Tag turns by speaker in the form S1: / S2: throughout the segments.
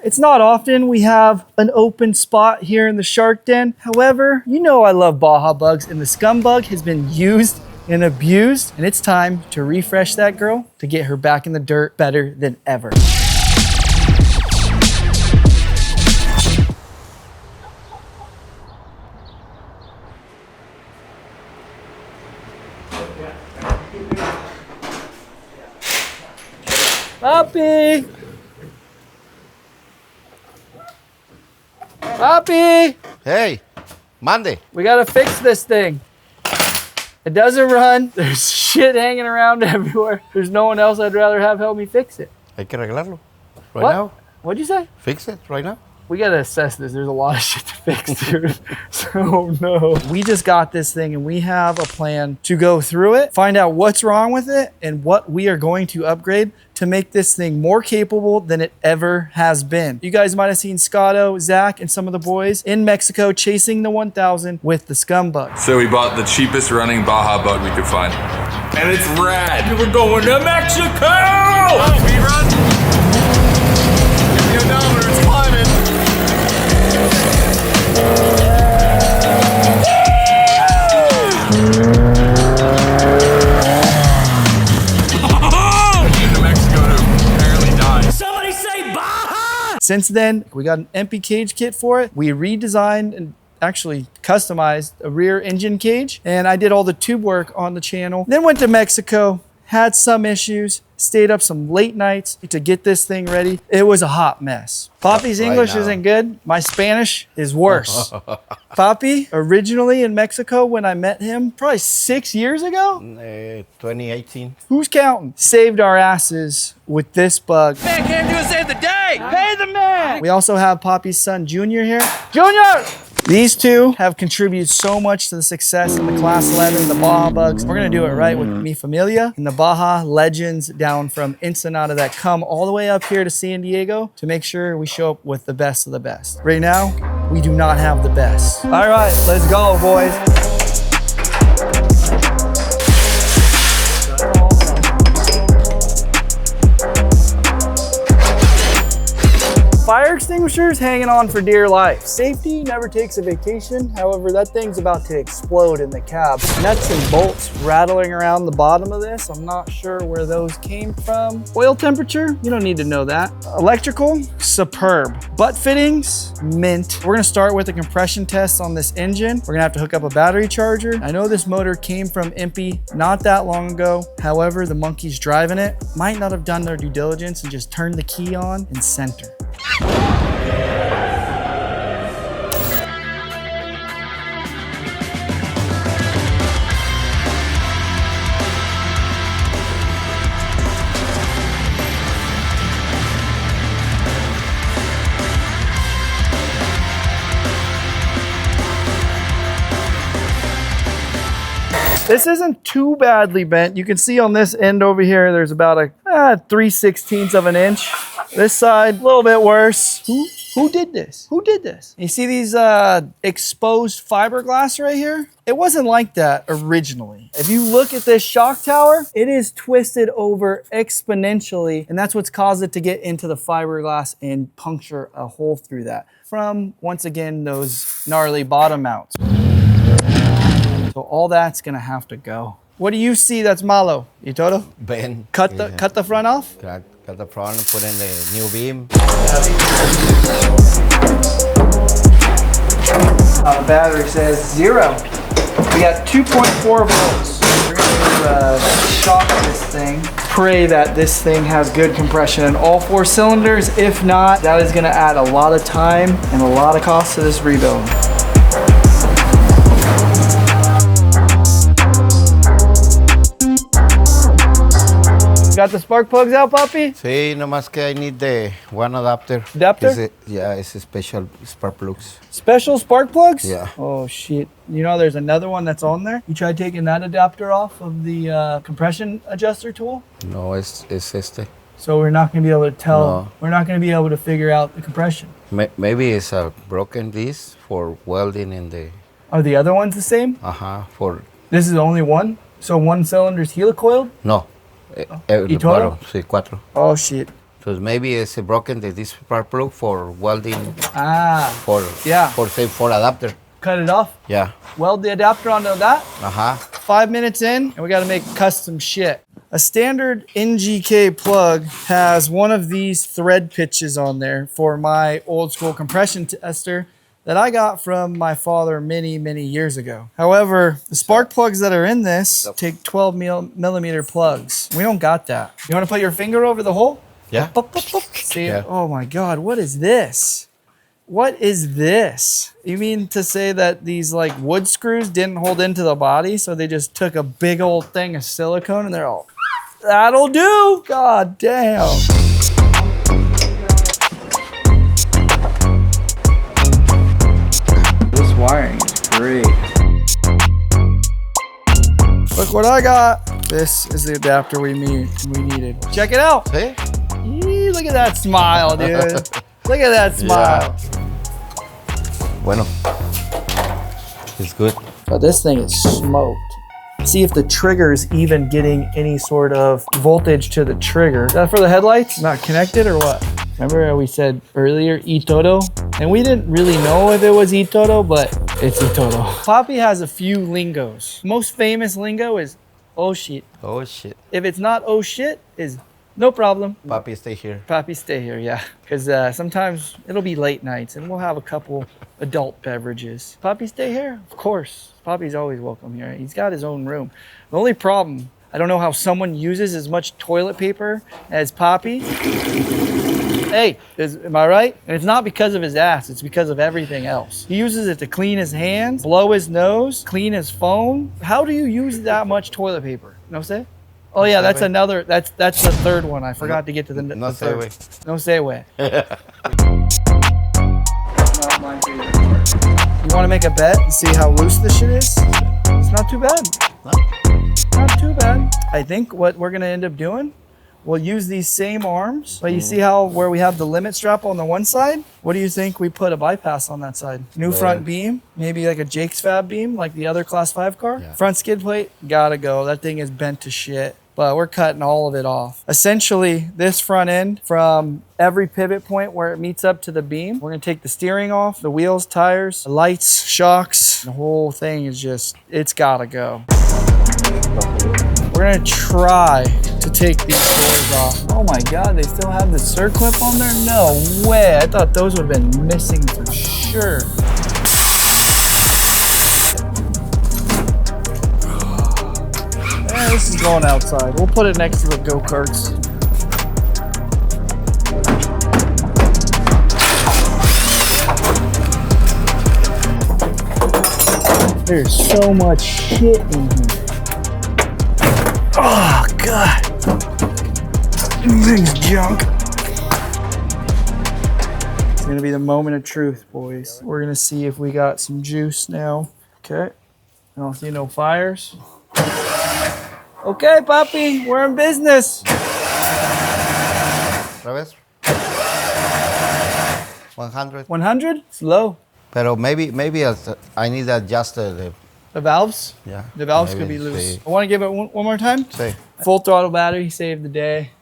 S1: It's not often we have an open spot here in the shark den. However, you know I love Baja bugs, and the Scumbug has been used and abused, and it's time to refresh that girl to get her back in the dirt better than ever. Puppy! Puppy!
S2: Hey, Monday.
S1: We gotta fix this thing. It doesn't run. There's shit hanging around everywhere. There's no one else I'd rather have help me fix it.
S2: Hay que arreglarlo. Right
S1: What?
S2: now.
S1: What'd you say?
S2: Fix it right now.
S1: We gotta assess this. There's a lot of shit to fix, dude. So no. We just got this thing and we have a plan to go through it, find out what's wrong with it and what we are going to upgrade to make this thing more capable than it ever has been. You guys might have seen Scotto, Zach, and some of the boys in Mexico chasing the 1000 with the Scumbug.
S3: So we bought the cheapest running Baja bug we could find. And it's rad. We're going to Mexico! Oh, we run. The odometer's climbing.
S1: Since then, we got an empty cage kit for it. We redesigned and actually customized a rear engine cage, and I did all the tube work on the channel. Then went to Mexico, had some issues, stayed up some late nights to get this thing ready. It was a hot mess. Poppy's English isn't good. My Spanish is worse. Poppy, originally in Mexico when I met him, probably 6 years ago?
S2: 2018.
S1: Who's counting? Saved our asses with this bug.
S3: Man came to save the day! Pay the man!
S1: We also have Poppy's son, Junior, here. Junior! These two have contributed so much to the success of the Class 11, the Baja bugs. We're gonna do it right with Mi Familia and the Baja legends down from Ensenada that come all the way up here to San Diego to make sure we show up with the best of the best. Right now, we do not have the best. All right, let's go, boys. Fire extinguishers hanging on for dear life. Safety never takes a vacation. However, that thing's about to explode in the cab. Nuts and bolts rattling around the bottom of this. I'm not sure where those came from. Oil temperature, you don't need to know that. Electrical, superb. Butt fittings, mint. We're gonna start with a compression test on this engine. We're gonna have to hook up a battery charger. I know this motor came from Impy not that long ago. However, the monkeys driving it might not have done their due diligence and just turned the key on and center. This isn't too badly bent. You can see on this end over here, there's about a 3/16 of an inch. This side, a little bit worse. Who did this? Who did this? You see these exposed fiberglass right here? It wasn't like that originally. If you look at this shock tower, it is twisted over exponentially, and that's what's caused it to get into the fiberglass and puncture a hole through that from, once again, those gnarly bottom mounts. So all that's gonna have to go. What do you see that's malo, Itoto?
S2: Ben.
S1: Cut the front off?
S2: Cut the front and put in the new beam.
S1: The battery says 0. We got 2.4 volts. We're gonna shock this thing. Pray that this thing has good compression in all 4 cylinders. If not, that is gonna add a lot of time and a lot of cost to this rebuild. Got the spark plugs out, Poppy?
S2: Sí, nomás que I need the one adapter.
S1: Adapter?
S2: It's a special spark plugs.
S1: Special spark plugs?
S2: Yeah.
S1: Oh, shit. You know, there's another one that's on there. You tried taking that adapter off of the compression adjuster tool?
S2: No, es este.
S1: So we're not going to be able to tell,
S2: No.
S1: we're not going to be able to figure out the compression.
S2: Maybe it's a broken this for welding in the...
S1: Are the other ones the same?
S2: for...
S1: This is only one? So one cylinder's helicoiled?
S2: No.
S1: ¿Y todo?
S2: Sí, 4.
S1: Oh, shit.
S2: So maybe it's broken this spark plug for welding. For adapter.
S1: Cut it off.
S2: Yeah.
S1: Weld the adapter onto that. 5 minutes in, and we got to make custom shit. A standard NGK plug has one of these thread pitches on there for my old school compression tester that I got from my father many, many years ago. However, the spark plugs that are in this take 12 millimeter plugs. We don't got that. You want to put your finger over the hole?
S2: Yeah.
S1: See? Yeah. Oh my God, what is this? What is this? You mean to say that these like wood screws didn't hold into the body, so they just took a big old thing of silicone and they're all, that'll do? God damn. This wiring is great. Look what I got. This is the adapter we needed. Check it out.
S2: See?
S1: Eee, look at that smile, dude. Look at that smile.
S2: Yeah. Bueno. It's good.
S1: Oh, this thing is smoked. See if the trigger is even getting any sort of voltage to the trigger. Is that for the headlights? Not connected or what? Remember how we said earlier, eToro? And we didn't really know if it was eToro, but it's eToro. Poppy has a few lingos. Most famous lingo is, oh shit.
S2: Oh shit.
S1: If it's not oh shit, is no problem.
S2: Papi, stay here.
S1: Papi, stay here, yeah. Because sometimes it'll be late nights and we'll have a couple adult beverages. Papi, stay here? Of course. Papi's always welcome here. He's got his own room. The only problem, I don't know how someone uses as much toilet paper as Papi. Hey, am I right? And it's not because of his ass, it's because of everything else. He uses it to clean his hands, blow his nose, clean his phone. How do you use that much toilet paper? No say? Oh yeah, that's another, that's the third one. I forgot to get to the third. No say away. Not my favorite part. You want to make a bet and see how loose this shit is? It's not too bad. Not too bad. I think what we're gonna end up doing, we'll use these same arms, but you see how where we have the limit strap on the one side? What do you think we put a bypass on that side? New front beam, maybe like a Jake's Fab beam, like the other Class 5 car. Yeah. Front skid plate, gotta go. That thing is bent to shit, but we're cutting all of it off. Essentially, this front end, from every pivot point where it meets up to the beam, we're gonna take the steering off, the wheels, tires, the lights, shocks, the whole thing is just, it's gotta go. We're gonna try to take these doors off. Oh my God, they still have the circlip on there? No way, I thought those would have been missing for sure. Yeah, this is going outside. We'll put it next to the go-karts. There's so much shit in here. Oh, God. This thing's junk. It's gonna be the moment of truth, boys. We're gonna see if we got some juice now. Okay. I don't see no fires. Okay, Papi, we're in business.
S2: Otra vez. 100.
S1: 100? It's low.
S2: Pero maybe I need to adjust the
S1: valves?
S2: Yeah.
S1: The valves could be loose.
S2: Sí.
S1: I want to give it one more time.
S2: Sí.
S1: Full throttle battery, save the day.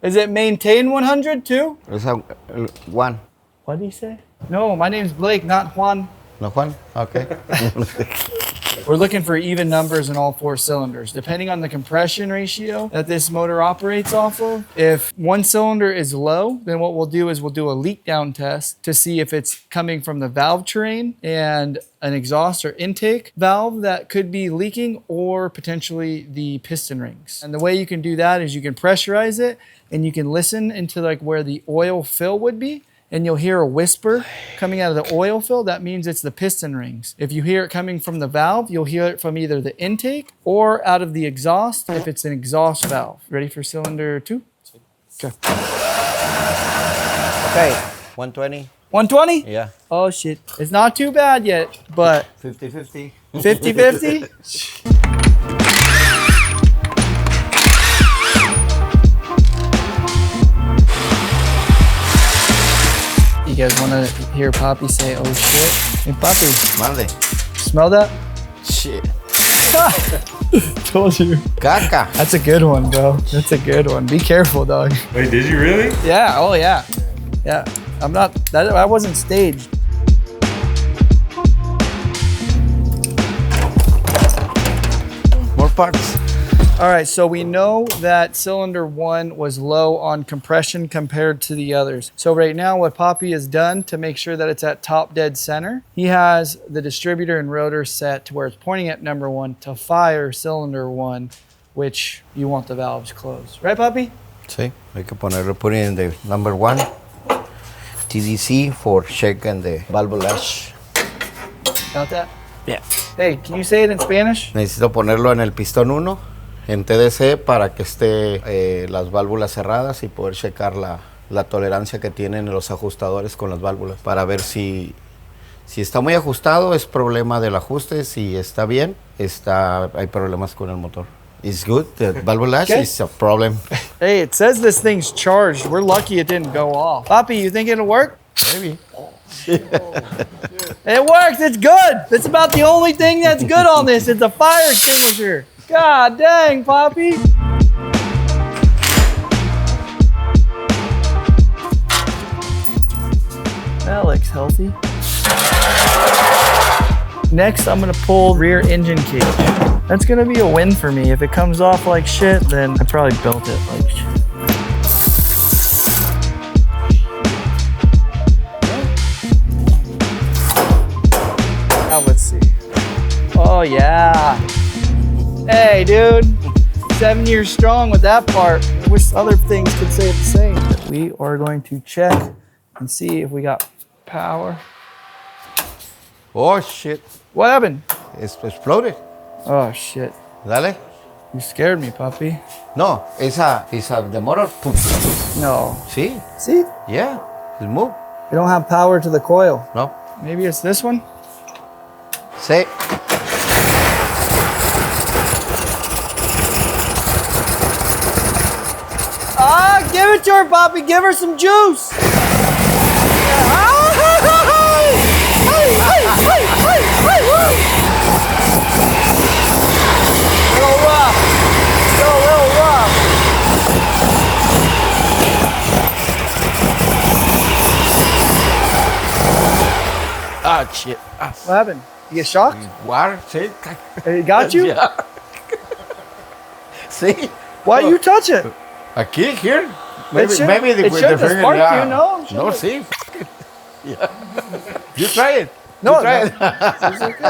S1: Is it maintain 100 too?
S2: It's a Juan.
S1: What did he say? No, my name's Blake, not Juan.
S2: No Juan? Okay.
S1: We're looking for even numbers in all 4 cylinders. Depending on the compression ratio that this motor operates off of, if one cylinder is low, then what we'll do is we'll do a leak down test to see if it's coming from the valve train and an exhaust or intake valve that could be leaking, or potentially the piston rings. And the way you can do that is you can pressurize it and you can listen into like where the oil fill would be, and you'll hear a whisper coming out of the oil fill. That means it's the piston rings. If you hear it coming from the valve, you'll hear it from either the intake or out of the exhaust if it's an exhaust valve. Ready for cylinder 2? Okay.
S2: Okay, 120.
S1: 120?
S2: Yeah.
S1: Oh shit. It's not too bad yet, but
S2: 50-50.
S1: 50-50? You guys want to hear Papi say, oh shit? Hey, Papi.
S2: Mande.
S1: Smell that?
S2: Shit.
S1: Told you.
S2: Caca.
S1: That's a good one, bro. That's a good one. Be careful, dog.
S3: Wait, did you really?
S1: Yeah. Oh, yeah. Yeah. I'm not. I wasn't staged.
S2: More parts.
S1: All right, so we know that cylinder 1 was low on compression compared to the others. So right now what Poppy has done to make sure that it's at top dead center, he has the distributor and rotor set to where it's pointing at number 1 to fire cylinder 1, which you want the valves closed. Right, Poppy?
S2: Sí, hay que ponerlo, put it in the number 1. TDC for checking the valvulash.
S1: Got that?
S2: Yeah.
S1: Hey, can you say it in Spanish?
S2: Necesito ponerlo en el pistón 1, en TDC, para que esté las válvulas cerradas y poder checar la tolerancia que tienen los ajustadores con las válvulas, para ver si está muy ajustado, es problema del ajuste. Si está bien, hay problemas con el motor. It's good. The valvulash is a problem.
S1: Hey, it says this thing's charged. We're lucky it didn't go off. Poppy, you think it'll work?
S2: Maybe.
S1: It works. It's good. That's about the only thing that's good on this. It's a fire extinguisher. God dang, Poppy. That looks healthy. Next, I'm gonna pull rear engine cage. That's gonna be a win for me. If it comes off like shit, then I probably built it like shit. Now let's see. Oh yeah. Hey dude, 7 years strong with that part. I wish other things could say the same. We are going to check and see if we got power.
S2: Oh shit.
S1: What happened?
S2: It's exploded.
S1: Oh shit.
S2: Dale.
S1: You scared me, Poppy.
S2: No, esa the motor. Pum.
S1: No.
S2: Sí.
S1: See?
S2: Yeah. It's move.
S1: We don't have power to the coil.
S2: No.
S1: Maybe it's this one?
S2: Sí.
S1: Ah, give it to her, Poppy. Give her some juice. Little rough. Still a little rough.
S2: Ah, shit. Ah.
S1: What happened? You get shocked?
S2: Water. Sí.
S1: It got you?
S2: Yeah. Sí.
S1: Why you touch it?
S2: Aquí, here.
S1: It should-
S2: Maybe
S1: it
S2: with
S1: should
S2: the
S1: just
S2: finger.
S1: spark
S2: Yeah.
S1: you, no?
S2: No, see. Yeah. You try it.
S1: No,
S2: You try
S1: no.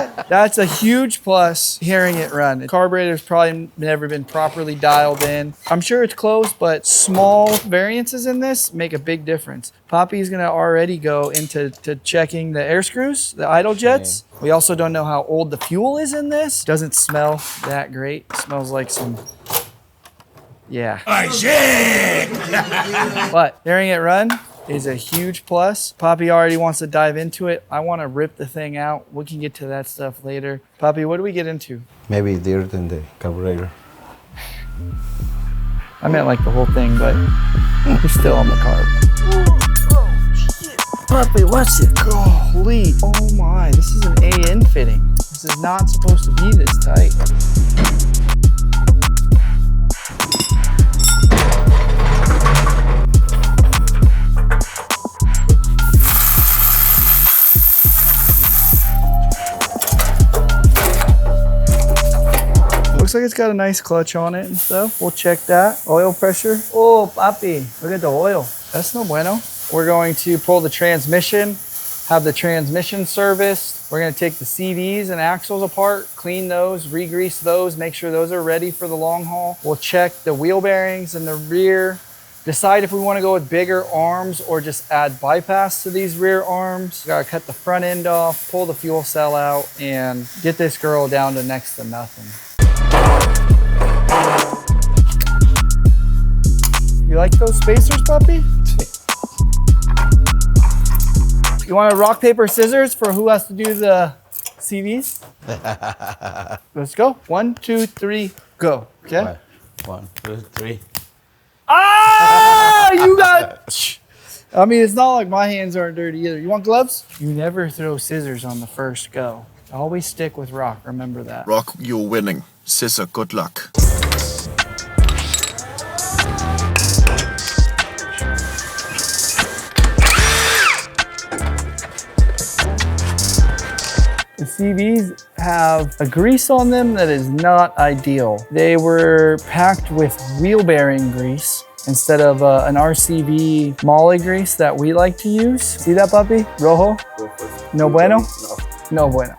S2: it.
S1: That's a huge plus hearing it run. The carburetor's probably never been properly dialed in. I'm sure it's close, but small variances in this make a big difference. Poppy's gonna already go into checking the air screws, the idle jets. We also don't know how old the fuel is in this. Doesn't smell that great. Smells like some, yeah.
S3: Oh, shit!
S1: But hearing it run is a huge plus. Poppy already wants to dive into it. I want to rip the thing out. We can get to that stuff later. Poppy, what do we get into?
S2: Maybe dirt in the carburetor.
S1: I meant like the whole thing, but it's still on the carb. Poppy, watch it. Golly. Oh my, this is an AN fitting. This is not supposed to be this tight. Looks like it's got a nice clutch on it and stuff. We'll check that. Oil pressure. Oh, papi, look at the oil. That's no bueno. We're going to pull the transmission, have the transmission serviced. We're going to take the CVs and axles apart, clean those, re-grease those, make sure those are ready for the long haul. We'll check the wheel bearings in the rear, decide if we want to go with bigger arms or just add bypass to these rear arms. We got to cut the front end off, pull the fuel cell out, and get this girl down to next to nothing. You like those spacers, puppy? You want a rock, paper, scissors for who has to do the CVs? Let's go. 1, 2, 3, go. Okay?
S2: Right. 1, 2, 3.
S1: Ah! You got... I mean, it's not like my hands aren't dirty either. You want gloves? You never throw scissors on the first go. Always stick with rock, remember that.
S4: Rock, you're winning. Scissor, good luck.
S1: The CVs have a grease on them that is not ideal. They were packed with wheel bearing grease instead of an RCV molly grease that we like to use. See that, puppy? Rojo? No bueno? No bueno.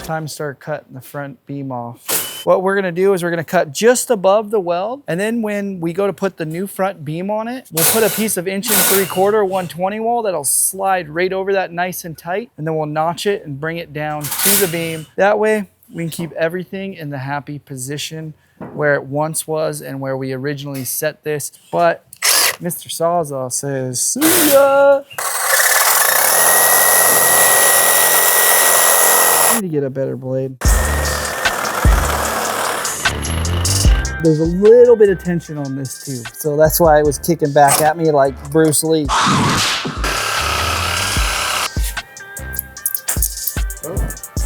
S1: Time to start cutting the front beam off. What we're gonna do is we're gonna cut just above the weld, and then when we go to put the new front beam on it, we'll put a piece of 1 3/4 120 wall that'll slide right over that nice and tight, and then we'll notch it and bring it down to the beam. That way, we can keep everything in the happy position where it once was and where we originally set this. But Mr. Sawzall says, see ya! I need to get a better blade. There's a little bit of tension on this too, so that's why it was kicking back at me like Bruce Lee. It's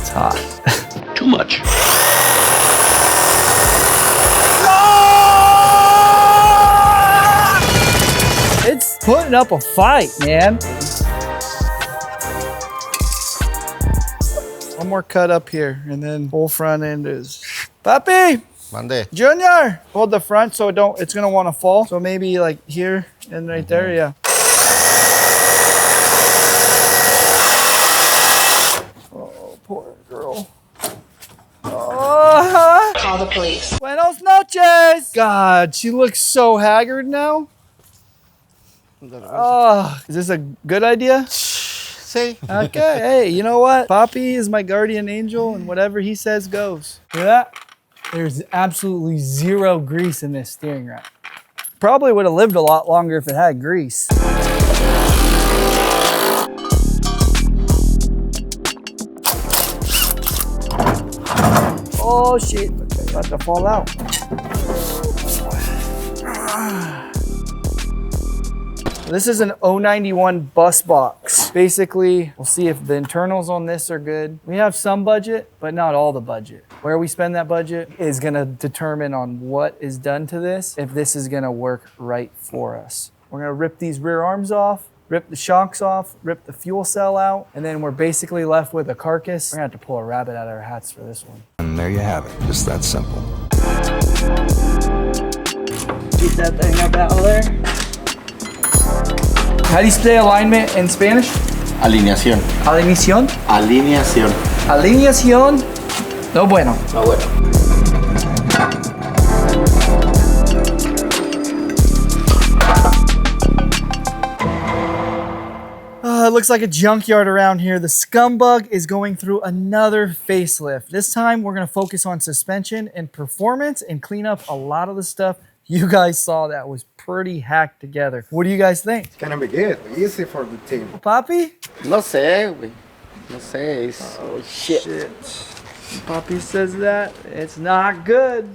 S1: hot.
S5: Too much.
S1: It's putting up a fight, man. One more cut up here, and then whole front end is... Papi!
S2: Mande.
S1: Junior! Hold the front so it's gonna wanna fall. So maybe like here and right there, yeah. Oh, poor girl. Oh,
S6: Call the police.
S1: Buenos noches! God, she looks so haggard now. Oh, is this a good idea?
S2: Sí.
S1: Okay, hey, you know what? Poppy is my guardian angel, and whatever he says goes. Hear that? There's absolutely zero grease in this steering rack. Probably would have lived a lot longer if it had grease. Oh shit, it's about to fall out. This is an 091 bus box. Basically, we'll see if the internals on this are good. We have some budget, but not all the budget. Where we spend that budget is gonna determine on what is done to this, if this is gonna work right for us. We're gonna rip these rear arms off, rip the shocks off, rip the fuel cell out, and then we're basically left with a carcass. We're gonna have to pull a rabbit out of our hats for this one.
S5: And there you have it. Just that simple.
S1: Beat that thing up out of there. How do you say alignment in Spanish?
S2: Alineación.
S1: Alineación.
S2: Alineación.
S1: Alineación. No bueno.
S2: No bueno.
S1: It looks like a junkyard around here. The Scumbug is going through another facelift. This time we're gonna focus on suspension and performance and clean up a lot of the stuff you guys saw that was pretty hacked together. What do you guys think?
S7: It's gonna be good, easy for the team.
S1: Papi?
S2: No sé, güey. No sé.
S1: Oh shit. Papi says that. It's not good.